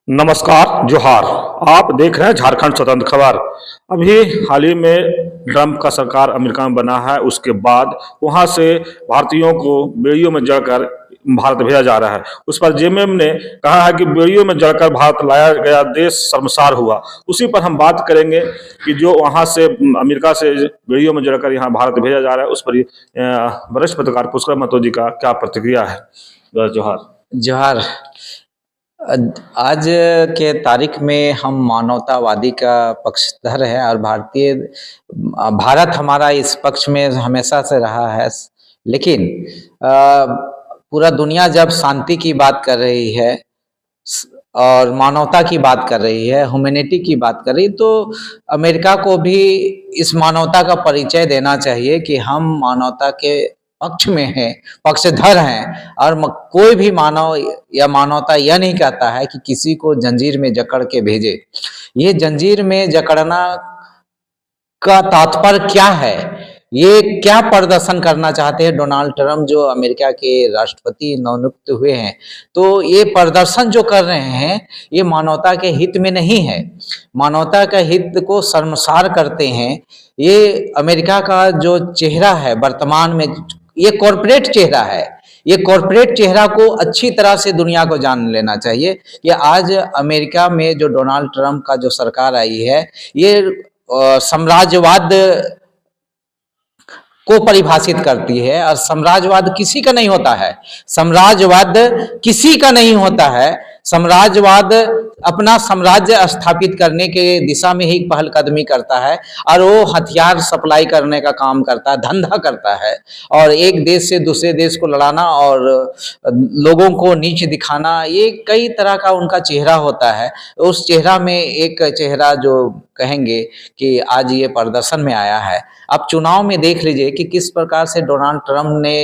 नमस्कार, जोहार। आप देख रहे हैं झारखंड स्वतंत्र खबर। अभी हाल ही में ट्रंप का सरकार अमेरिका में बना है। उसके बाद वहां से भारतीयों को बेड़ियों में जड़कर भारत भेजा जा रहा है। उस पर जेएमएम ने कहा है कि बेड़ियों में जड़कर भारत लाया गया देश शर्मसार हुआ। उसी पर हम बात करेंगे कि जो वहां से अमेरिका से बेड़ियों में जड़कर यहाँ भारत भेजा जा रहा है, उस पर वरिष्ठ पत्रकार पुष्कर महतो जी का क्या प्रतिक्रिया है। जोहार। जोहार। आज के तारीख में हम मानवतावादी का पक्षधर है और भारत हमारा इस पक्ष में हमेशा से रहा है। लेकिन पूरा दुनिया जब शांति की बात कर रही है और मानवता की बात कर रही है, ह्यूमैनिटी की बात कर रही है, तो अमेरिका को भी इस मानवता का परिचय देना चाहिए कि हम मानवता के पक्ष में हैं, पक्षधर हैं। और कोई भी मानव या मानवता यह नहीं कहता है कि किसी को जंजीर में जकड़ के भेजे। ये जंजीर में जकड़ना का तात्पर्य क्या है? ये क्या प्रदर्शन करना चाहते हैं डोनाल्ड ट्रंप जो अमेरिका के राष्ट्रपति नवनियुक्त हुए हैं? तो ये प्रदर्शन जो कर रहे हैं ये मानवता के हित में नहीं है, मानवता का हित को शर्मसार करते हैं। ये अमेरिका का जो चेहरा है वर्तमान में, ये कॉरपोरेट चेहरा है। ये कॉरपोरेट चेहरा को अच्छी तरह से दुनिया को जान लेना चाहिए कि आज अमेरिका में जो डोनाल्ड ट्रंप का जो सरकार आई है, ये साम्राज्यवाद को परिभाषित करती है। और साम्राज्यवाद किसी का नहीं होता है, साम्राज्यवाद किसी का नहीं होता है। साम्राज्यवाद अपना साम्राज्य स्थापित करने के दिशा में ही पहलकदमी करता है और वो हथियार सप्लाई करने का काम करता है, धंधा करता है। और एक देश से दूसरे देश को लड़ाना और लोगों को नीच दिखाना, ये कई तरह का उनका चेहरा होता है। उस चेहरा में एक चेहरा जो कहेंगे कि आज ये प्रदर्शन में आया है। अब चुनाव में देख लीजिए कि किस प्रकार से डोनाल्ड ट्रंप ने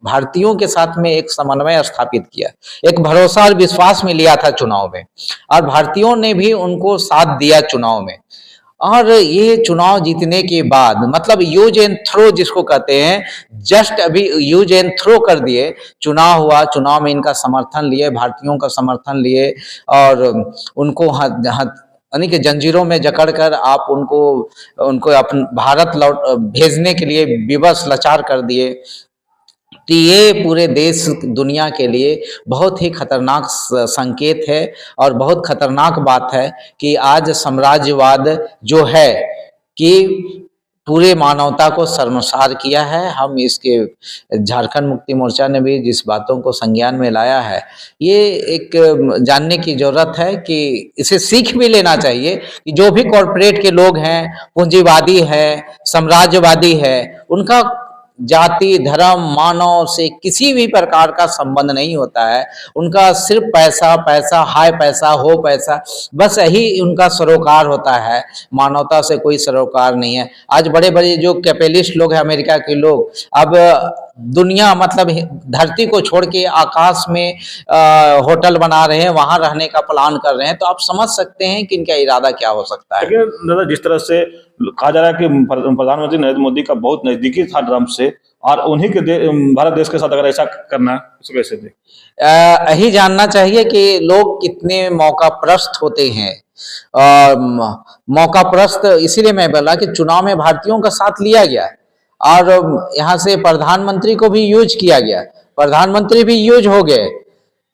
भारतीयों के साथ में एक समन्वय स्थापित किया, एक भरोसा और विश्वास में लिया था चुनाव में, और भारतीयों ने भी उनको साथ दिया चुनाव में। और ये चुनाव जीतने के बाद मतलब यूज एंड थ्रो जिसको कहते हैं, जस्ट अभी यूज एंड थ्रो कर दिए। चुनाव हुआ, चुनाव में इनका समर्थन लिए, भारतीयों का समर्थन लिए और उनको यानी कि जंजीरों में जकड़कर आप उनको अपन भारत लौट भेजने के लिए विवश लाचार कर दिए। तो ये पूरे देश दुनिया के लिए बहुत ही खतरनाक संकेत है और बहुत खतरनाक बात है कि आज साम्राज्यवाद जो है कि पूरे मानवता को शर्मसार किया है। हम इसके झारखंड मुक्ति मोर्चा ने भी जिस बातों को संज्ञान में लाया है, ये एक जानने की जरूरत है कि इसे सीख भी लेना चाहिए कि जो भी कॉरपोरेट के लोग हैं, पूंजीवादी है, साम्राज्यवादी है, उनका जाति धर्म मानव से किसी भी प्रकार का संबंध नहीं होता है। उनका सिर्फ पैसा पैसा, हाय पैसा हो पैसा, बस यही उनका सरोकार होता है। मानवता से कोई सरोकार नहीं है। आज बड़े बड़े जो कैपिटलिस्ट लोग हैं अमेरिका के लोग, अब दुनिया मतलब धरती को छोड़ के आकाश में होटल बना रहे हैं, वहां रहने का प्लान कर रहे हैं। तो आप समझ सकते हैं कि इनका इरादा क्या हो सकता है। लेकिन दादा, जिस तरह से कहा जा रहा है कि प्रधानमंत्री नरेंद्र मोदी का बहुत नजदीकी था ट्रंप से, और उन्हीं के भारत देश के साथ अगर ऐसा करना है तो कैसे देख? यही जानना चाहिए कि लोग कितने मौकाप्रस्त होते हैं। और मौकाप्रस्त इसीलिए मैं बोला कि चुनाव में भारतीयों का साथ लिया गया और यहाँ से प्रधानमंत्री को भी यूज किया गया, प्रधानमंत्री भी यूज हो गए।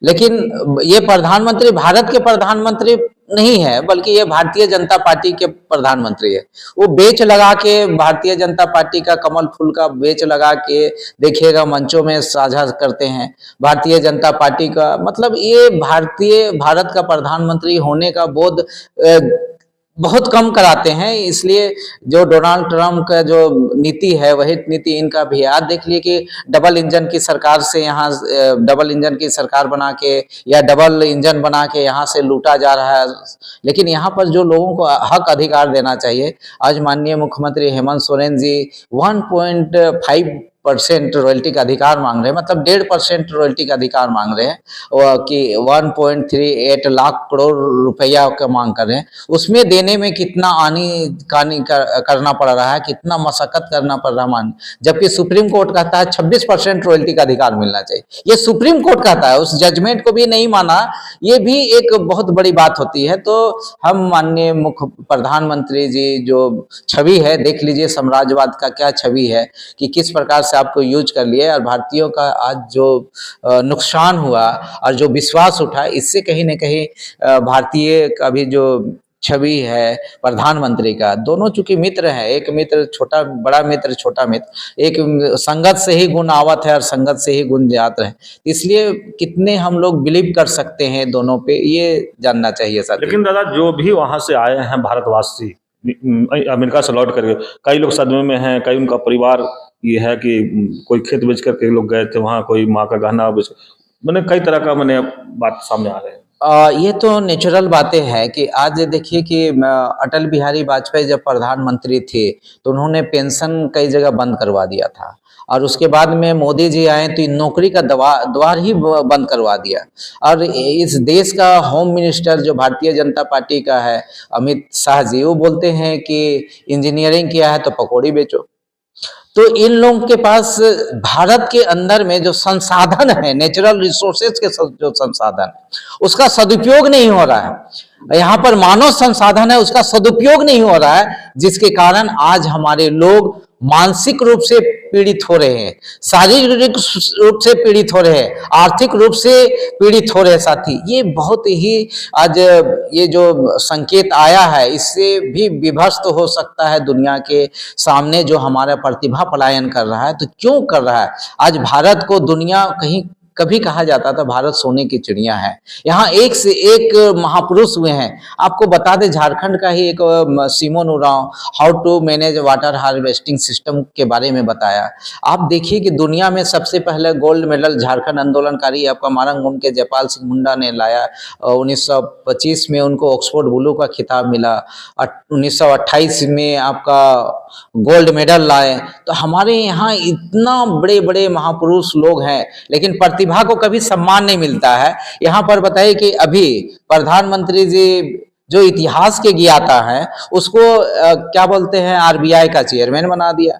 लेकिन ये प्रधानमंत्री भारत के प्रधानमंत्री नहीं है, बल्कि ये भारतीय जनता पार्टी के प्रधानमंत्री है। वो बेच लगा के, भारतीय जनता पार्टी का कमल फूल का बेच लगा के देखिएगा मंचों में साझा करते हैं भारतीय जनता पार्टी का। मतलब ये भारत का प्रधानमंत्री होने का बोध बहुत कम कराते हैं। इसलिए जो डोनाल्ड ट्रंप का जो नीति है वही नीति इनका भी। आज देख लिए कि डबल इंजन की सरकार से यहाँ डबल इंजन की सरकार बना के या डबल इंजन बना के यहाँ से लूटा जा रहा है। लेकिन यहाँ पर जो लोगों को हक अधिकार देना चाहिए, आज माननीय मुख्यमंत्री हेमंत सोरेन जी 1.5 परसेंट रॉयल्टी का अधिकार मांग रहे हैं, मतलब 1.5% रॉयल्टी का अधिकार मांग रहे हैं, और कि 1.38 लाख करोड़ रुपया का मांग कर रहे हैं। उसमें देने में कितना आनी कानी करना पड़ रहा है, कितना मशक्कत करना पड़ रहा है, जबकि सुप्रीम कोर्ट कहता है 26% रॉयल्टी का अधिकार मिलना चाहिए। ये सुप्रीम कोर्ट कहता है, उस जजमेंट को भी नहीं माना, ये भी एक बहुत बड़ी बात होती है। तो हम माननीय मुख्य प्रधानमंत्री जी जो छवि है, देख लीजिए साम्राज्यवाद का क्या छवि है कि किस प्रकार से आपको यूज कर लिए, और भारतीयों का आज जो नुकसान हुआ और जो विश्वास उठा, इससे कहीं ना कहीं भारतीय का भी जो छवि है प्रधानमंत्री का, दोनों चूंकि मित्र हैं, एक मित्र छोटा, बड़ा मित्र छोटा मित्र, एक संगत से ही गुण आवत है और संगत से ही गुण जात है, इसलिए कितने हम लोग बिलीव कर सकते हैं दोनों पे, ये जानना चाहिए सर। लेकिन दादा जो भी वहां से आए हैं भारतवासी अमेरिका से लौट करके, कई लोग सदमे में हैं, कई उनका परिवार ये है कि कोई खेत बेच करके लोग गए थे वहाँ, कोई माँ का गहना बेच, मैंने कई तरह का मैंने बात सामने आ रहे हैं। ये तो नेचुरल बातें हैं कि आज देखिए कि अटल बिहारी वाजपेयी जब प्रधानमंत्री थे तो उन्होंने पेंशन कई जगह बंद करवा दिया था, और उसके बाद में मोदी जी आए तो नौकरी का द्वार ही बंद करवा दिया। और इस देश का होम मिनिस्टर जो भारतीय जनता पार्टी का है, अमित शाह जी, वो बोलते हैं कि इंजीनियरिंग किया है तो पकौड़ी बेचो। तो इन लोगों के पास भारत के अंदर में जो संसाधन है, नेचुरल रिसोर्सेज के जो संसाधन है, उसका सदुपयोग नहीं हो रहा है। यहाँ पर मानव संसाधन है, उसका सदुपयोग नहीं हो रहा है, जिसके कारण आज हमारे लोग मानसिक रूप से पीड़ित हो रहे हैं, शारीरिक रूप से पीड़ित हो रहे हैं, आर्थिक रूप से पीड़ित हो रहे हैं। साथी, ये बहुत ही आज ये जो संकेत आया है, इससे भी विभस्त हो सकता है दुनिया के सामने जो हमारा प्रतिभा पलायन कर रहा है। तो क्यों कर रहा है? आज भारत को दुनिया कहीं कभी कहा जाता था भारत सोने की चिड़िया है, यहाँ एक से एक महापुरुष हुए हैं। आपको बता दें, झारखंड का ही एक Simon Oraon how to manage water harvesting system के बारे में बताया। आप देखिए कि दुनिया में सबसे पहले गोल्ड मेडल झारखंड आंदोलनकारी आपका मारंगून के जयपाल सिंह मुंडा ने लाया। 1925 में उनको ऑक्सफोर्ड ब्लू का खिताब मिला, 1928 में आपका गोल्ड मेडल लाए। तो हमारे यहाँ इतना बड़े बड़े महापुरुष लोग हैं, लेकिन प्रतिभा को कभी सम्मान नहीं मिलता है। यहाँ पर बताइए कि अभी प्रधानमंत्री जी जो इतिहास के ज्ञाता हैं, उसको क्या बोलते हैं, आरबीआई का चेयरमैन बना दिया।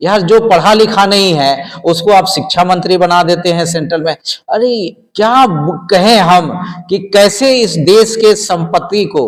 यार, जो पढ़ा लिखा नहीं है उसको आप शिक्षा मंत्री बना देते हैं सेंट्रल में। अरे क्या कहें हम कि कैसे इस देश के संपत्ति को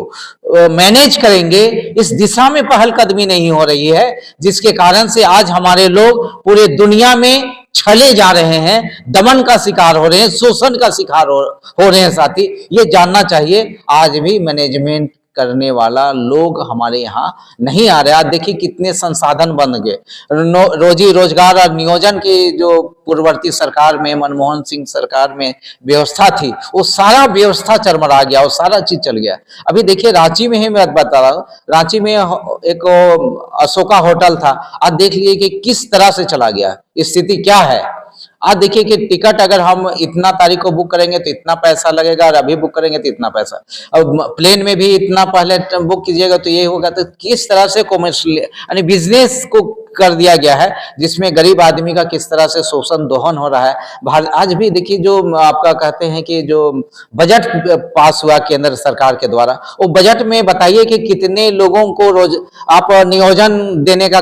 मैनेज करेंगे, इस दिशा में पहलकदमी नहीं हो रही है, जिसके कारण से आज हमारे लोग पूरे दुनिया में छले जा रहे हैं, दमन का शिकार हो रहे हैं, शोषण का शिकार हो रहे हैं। साथी, ये जानना चाहिए, आज भी मैनेजमेंट करने वाला लोग हमारे यहाँ नहीं आ रहे। आज देखिए कितने संसाधन बन गए, रोजी रोजगार और नियोजन की जो पूर्ववर्ती सरकार में, मनमोहन सिंह सरकार में व्यवस्था थी, वो सारा व्यवस्था चरमरा गया, वो सारा चीज चल गया। अभी देखिए रांची में ही मैं बता रहा हूँ, रांची में एक अशोका होटल था, आज देख लीजिए कि किस तरह से चला गया, स्थिति क्या है। आज देखिए कि टिकट अगर हम इतना तारीख को बुक करेंगे तो इतना पैसा लगेगा, और अभी बुक करेंगे तो इतना पैसा, अब प्लेन में भी इतना पहले बुक कीजिएगा तो ये होगा। तो किस तरह से कॉमर्शियल यानी बिजनेस को कर दिया गया है, जिसमें गरीब आदमी का किस तरह से शोषण दोहन हो रहा है। आज भी देखिए जो आपका कहते हैं कि जो बजट पास हुआ केंद्र सरकार के द्वारा, वो बजट में बताइए कि कितने लोगों को रोज आप नियोजन देने का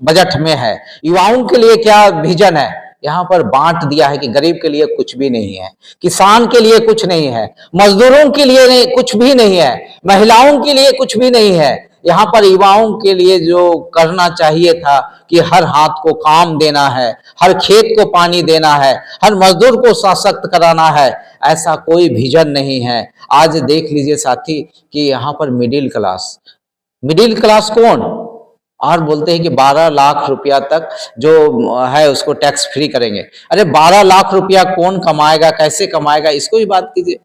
बजट में है। युवाओं के लिए क्या विजन है, यहाँ पर बांट दिया है कि गरीब के लिए कुछ भी नहीं है, किसान के लिए कुछ नहीं है, मजदूरों के लिए नहीं, कुछ भी नहीं है, महिलाओं के लिए कुछ भी नहीं है। यहाँ पर युवाओं के लिए जो करना चाहिए था कि हर हाथ को काम देना है, हर खेत को पानी देना है, हर मजदूर को सशक्त कराना है, ऐसा कोई विजन नहीं है। आज देख लीजिए साथी कि यहाँ पर मिडिल क्लास कौन, और बोलते हैं कि 12 लाख रुपया तक जो है उसको टैक्स फ्री करेंगे। अरे 12 लाख रुपया कौन कमाएगा, कैसे कमाएगा, इसको भी बात कीजिए।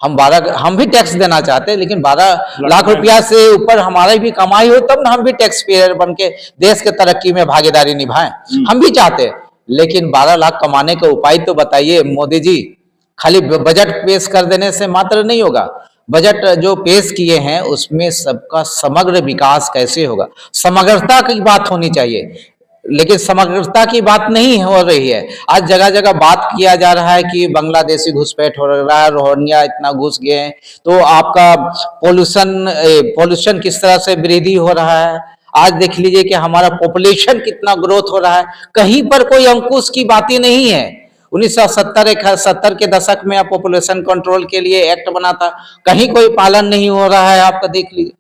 हम भी टैक्स देना चाहते हैं, लेकिन 12 लाख रुपया से ऊपर हमारी भी कमाई हो तब ना हम भी टैक्स पेयर बन के देश के तरक्की में भागीदारी निभाएं। हम भी चाहते हैं, लेकिन 12 लाख कमाने का उपाय तो बताइए मोदी जी। खाली बजट पेश कर देने से मात्र नहीं होगा, बजट जो पेश किए हैं उसमें सबका समग्र विकास कैसे होगा, समग्रता की बात होनी चाहिए। लेकिन समग्रता की बात नहीं हो रही है। आज जगह जगह बात किया जा रहा है कि बांग्लादेशी घुसपैठ हो रहा है, रोहिंग्या इतना घुस गए हैं, तो आपका पॉल्यूशन किस तरह से वृद्धि हो रहा है। आज देख लीजिए कि हमारा पॉपुलेशन कितना ग्रोथ हो रहा है, कहीं पर कोई अंकुश की बात ही नहीं है। 1970 के दशक में पॉपुलेशन कंट्रोल के लिए एक्ट बना था, कहीं कोई पालन नहीं हो रहा है, आपका देख लीजिए।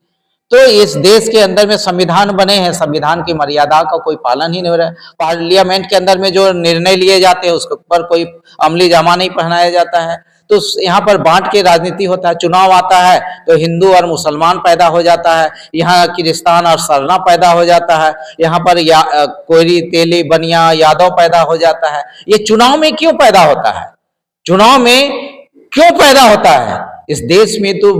तो इस देश के अंदर में संविधान बने हैं, संविधान की मर्यादा का कोई पालन ही नहीं हो रहा है। पार्लियामेंट के अंदर में जो निर्णय लिए जाते हैं उसके ऊपर कोई अमली जामा नहीं पहनाया जाता है। तो यहाँ पर बांट के राजनीति होता है, चुनाव आता है तो हिंदू और मुसलमान पैदा हो जाता है, यहाँ किरिस्तान और सरना पैदा हो जाता है, यहाँ पर कोयरी तेली बनिया यादव पैदा हो जाता है। ये चुनाव में क्यों पैदा होता है, चुनाव में क्यों पैदा होता है? इस देश में तो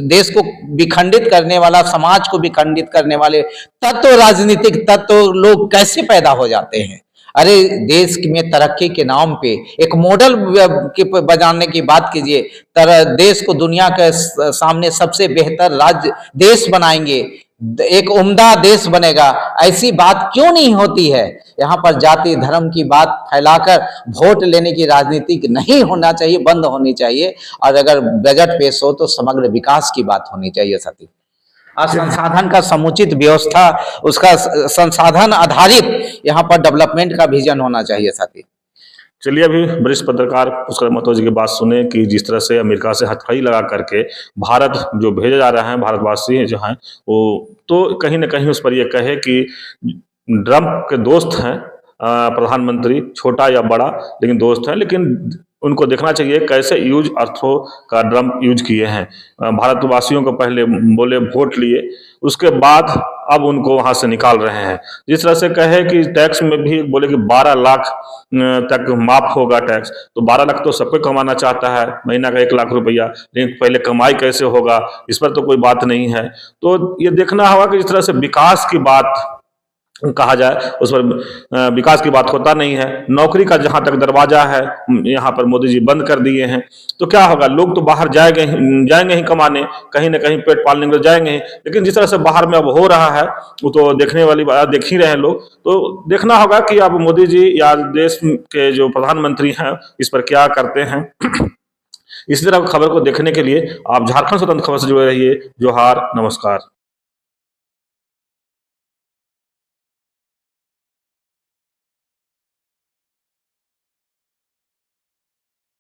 देश को विखंडित करने वाला, समाज को विखंडित करने वाले तत्व, राजनीतिक तत्व लोग कैसे पैदा हो जाते हैं? अरे देश में तरक्की के नाम पे एक मॉडल के बजाने की बात कीजिए, देश को दुनिया के सामने सबसे बेहतर राज्य देश बनाएंगे, एक उम्दा देश बनेगा, ऐसी बात क्यों नहीं होती है? यहाँ पर जाति धर्म की बात फैलाकर वोट लेने की राजनीति नहीं होना चाहिए, बंद होनी चाहिए। और अगर बजट पेश हो तो समग्र विकास की बात होनी चाहिए साथी। और संसाधन का समुचित व्यवस्था, उसका संसाधन आधारित यहाँ पर डेवलपमेंट का विजन होना चाहिए साथी। चलिए अभी वरिष्ठ पत्रकार पुष्कर महतो जी की बात सुने कि जिस तरह से अमेरिका से हथकड़ी लगा करके भारत जो भेजा जा रहा है, भारतवासी जो हैं वो तो कहीं ना कहीं उस पर ये कहे कि ट्रंप के दोस्त हैं प्रधानमंत्री, छोटा या बड़ा लेकिन दोस्त हैं, लेकिन उनको देखना चाहिए कैसे यूज अर्थों का ट्रंप यूज किए हैं। भारतवासियों को पहले बोले वोट लिए, उसके बाद अब उनको वहां से निकाल रहे हैं। जिस तरह से कहे कि टैक्स में भी बोले कि 12 लाख तक माफ होगा टैक्स, तो 12 लाख तो सबको कमाना चाहता है, महीना का 1 लाख रुपया, लेकिन पहले कमाई कैसे होगा इस पर तो कोई बात नहीं है। तो ये देखना होगा कि जिस तरह से विकास की बात कहा जाए उस पर विकास की बात होता नहीं है। नौकरी का जहां तक दरवाजा है यहाँ पर मोदी जी बंद कर दिए हैं, तो क्या होगा? लोग तो बाहर जाएंगे ही कमाने, कहीं ना कहीं पेट पालने के लिए जाएंगे ही, लेकिन जिस तरह से बाहर में अब हो रहा है वो तो देखने वाली बात, देख ही रहे हैं लोग। तो देखना होगा कि अब मोदी जी या देश के जो प्रधानमंत्री हैं इस पर क्या करते हैं। इसी तरह खबर को देखने के लिए आप झारखंड स्वतंत्र खबर से जुड़े रहिए। जोहार, नमस्कार।